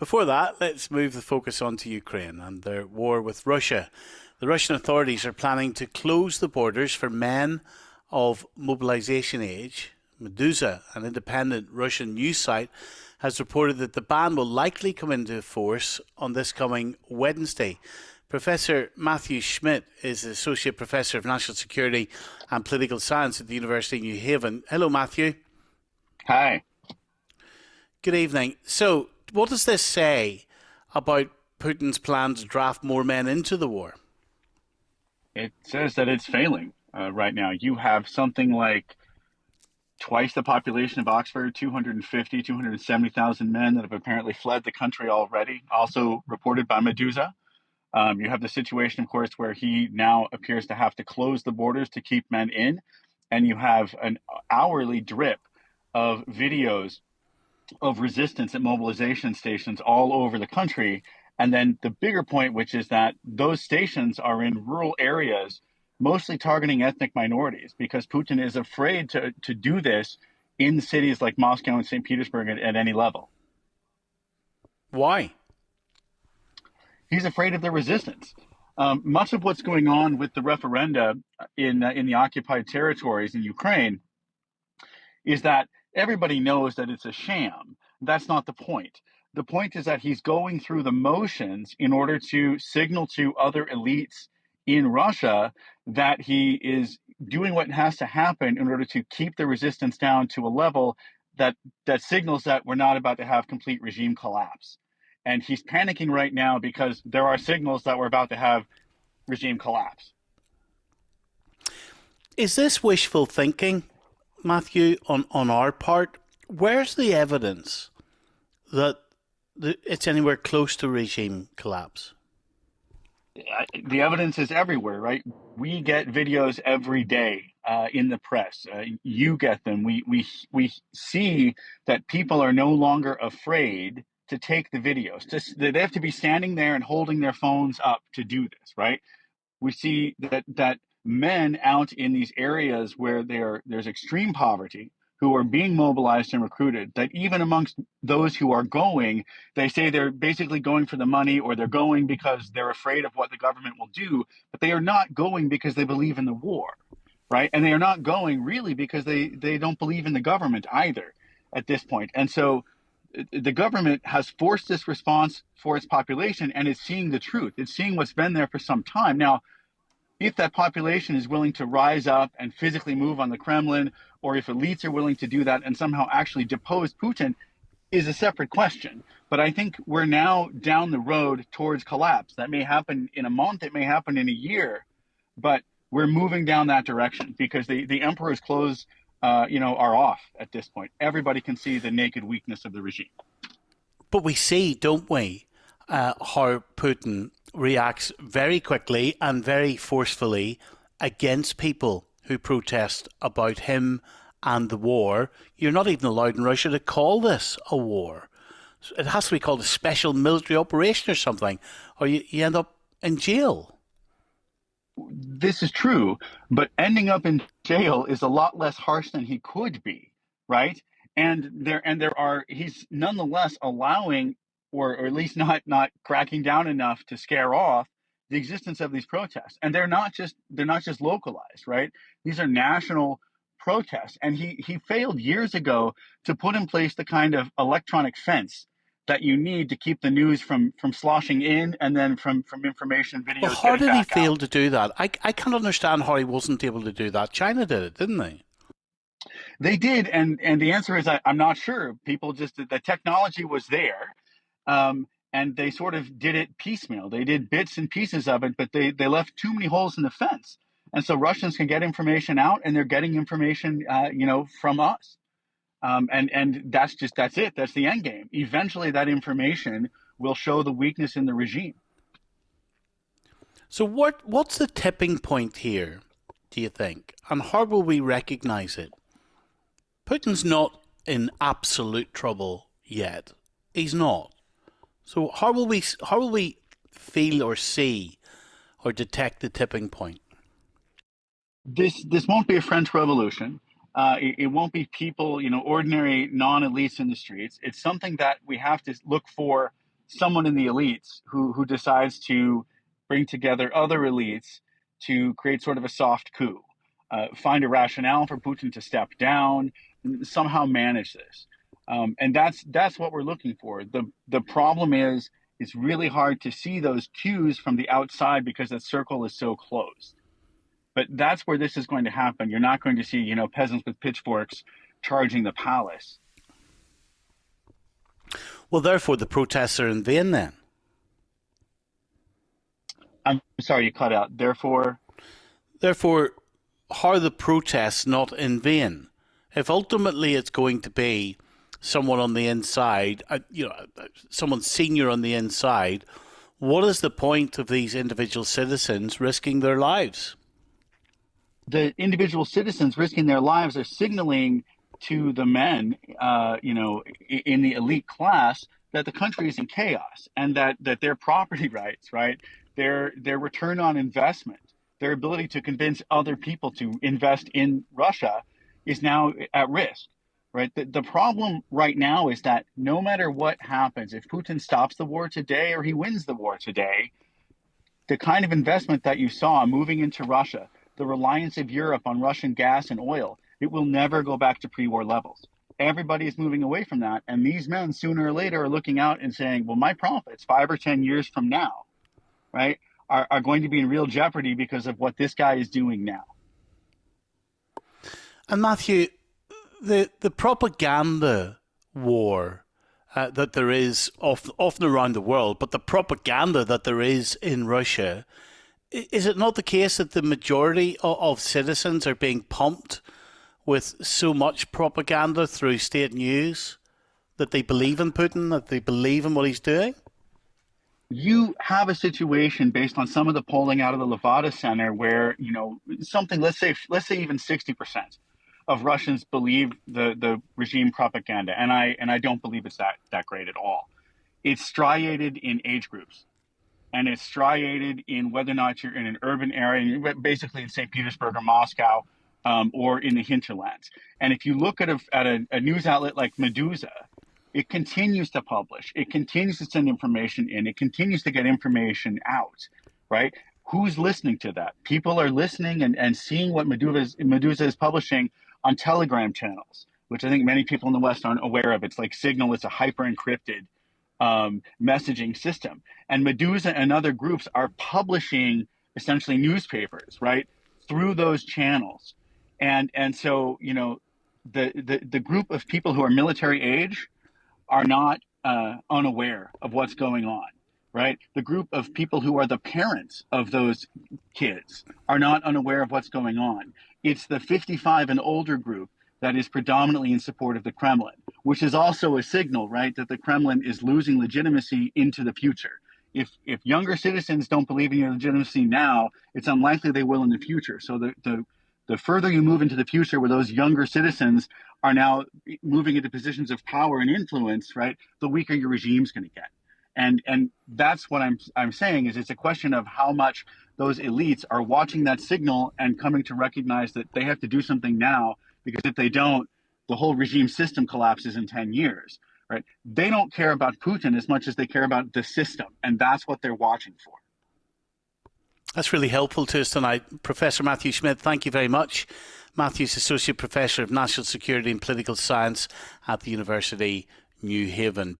Before that, let's move the focus on to Ukraine and their war with Russia. The Russian authorities are planning to close the borders for men of mobilization age. Meduza, an independent Russian news site, has reported that the ban will likely come into force on this coming Wednesday. Professor Matthew Schmidt is Associate Professor of National Security and Political Science at the University of New Haven. Hello, Matthew. Hi. Good evening. So, what does this say about Putin's plan to draft more men into the war? It says that it's failing right now. You have something like twice the population of Oxford, 250, 270,000 men that have apparently fled the country already, also reported by Meduza. You have the situation, of course, where he now appears to have to close the borders to keep men in. And you have an hourly drip of videos of resistance at mobilization stations all over the country. And then the bigger point, which is that those stations are in rural areas, mostly targeting ethnic minorities, because Putin is afraid to do this in cities like Moscow and St. Petersburg at any level. Why? He's afraid of the resistance. Much of what's going on with the referenda in the occupied territories in Ukraine is that everybody knows that it's a sham. That's not the point. The point is that he's going through the motions in order to signal to other elites in Russia that he is doing what has to happen in order to keep the resistance down to a level that signals that we're not about to have complete regime collapse. And he's panicking right now because there are signals that we're about to have regime collapse. Is this wishful thinking, Matthew, on our part? Where's the evidence that it's anywhere close to regime collapse? The evidence is everywhere, right? We get videos every day in the press. You get them. We see that people are no longer afraid to take the videos. They have to be standing there and holding their phones up to do this, right? We see that men out in these areas where there's extreme poverty, who are being mobilized and recruited, that even amongst those who are going, they say they're basically going for the money, or they're going because they're afraid of what the government will do, but they are not going because they believe in the war, right? And they are not going really because they don't believe in the government either at this point. And so the government has forced this response for its population, and it's seeing the truth. It's seeing what's been there for some time. Now, if that population is willing to rise up and physically move on the Kremlin, or if elites are willing to do that and somehow actually depose Putin, is a separate question. But I think we're now down the road towards collapse. That may happen in a month, it may happen in a year, but we're moving down that direction because the emperor's clothes, are off at this point. Everybody can see the naked weakness of the regime. But we see, don't we, how Putin reacts very quickly and very forcefully against people who protest about him and the war. You're not even allowed in Russia to call this a war. It has to be called a special military operation or something, or you end up in jail. This is true, but ending up in jail is a lot less harsh than he could be, right? He's nonetheless allowing, or at least not cracking down enough to scare off the existence of these protests. And they're not just localized, right? These are national protests. And he failed years ago to put in place the kind of electronic fence that you need to keep the news from sloshing in, and then from information Well, videos how getting did he back fail out. to do that? I can't understand how he wasn't able to do that. China did it, didn't they? They did, and the answer is I'm not sure. People just the technology was there, and they sort of did it piecemeal. They did bits and pieces of it, but they left too many holes in the fence. And so Russians can get information out, and they're getting information, from us. And that's it. That's the end game. Eventually, that information will show the weakness in the regime. So what's the tipping point here, do you think? And how will we recognize it? Putin's not in absolute trouble yet. He's not. So how will we feel or see or detect the tipping point? This won't be a French Revolution. It won't be people, ordinary non-elites in the streets. It's something that we have to look for someone in the elites who decides to bring together other elites to create sort of a soft coup, find a rationale for Putin to step down, and somehow manage this. And that's what we're looking for. The problem is it's really hard to see those cues from the outside because that circle is so closed. But that's where this is going to happen. You're not going to see, you know, peasants with pitchforks charging the palace. Well, therefore, the protests are in vain then. I'm sorry, you cut out. Therefore, how are the protests not in vain? If ultimately it's going to be someone on the inside, someone senior on the inside, what is the point of these individual citizens risking their lives? The individual citizens risking their lives are signaling to the men, in the elite class, that the country is in chaos and that their property rights, right, their return on investment, their ability to convince other people to invest in Russia is now at risk, right? The problem right now is that no matter what happens, if Putin stops the war today or he wins the war today, the kind of investment that you saw moving into Russia, the reliance of Europe on Russian gas and oil, it will never go back to pre-war levels. Everybody is moving away from that. And these men sooner or later are looking out and saying, well, my profits 5 or 10 years from now, right, are going to be in real jeopardy because of what this guy is doing now. And Matthew, the propaganda war that there is often around the world, but the propaganda that there is in Russia, is it not the case that the majority of citizens are being pumped with so much propaganda through state news that they believe in Putin, that they believe in what he's doing? You have a situation based on some of the polling out of the Levada Center where, you know, something, let's say even 60% of Russians believe the regime propaganda. And I don't believe it's that great at all. It's striated in age groups. And it's striated in whether or not you're in an urban area, basically in St. Petersburg or Moscow, or in the hinterlands. And if you look at a news outlet like Meduza, it continues to publish, it continues to send information in, it continues to get information out, right? Who's listening to that? People are listening and seeing what Meduza is publishing on Telegram channels, which I think many people in the West aren't aware of. It's like Signal, it's a hyper encrypted messaging system. And Meduza and other groups are publishing essentially newspapers, right, through those channels. And so, you know, the group of people who are military age are not unaware of what's going on, right? The group of people who are the parents of those kids are not unaware of what's going on. It's the 55 and older group that is predominantly in support of the Kremlin, which is also a signal, right, that the Kremlin is losing legitimacy into the future. If younger citizens don't believe in your legitimacy now, it's unlikely they will in the future. So the further you move into the future where those younger citizens are now moving into positions of power and influence, right, the weaker your regime's going to get. And that's what I'm saying is it's a question of how much those elites are watching that signal and coming to recognize that they have to do something now, because if they don't, the whole regime system collapses in 10 years, right? They don't care about Putin as much as they care about the system, and that's what they're watching for. That's really helpful to us tonight. Professor Matthew Schmidt, thank you very much. Matthew's Associate Professor of National Security and Political Science at the University New Haven.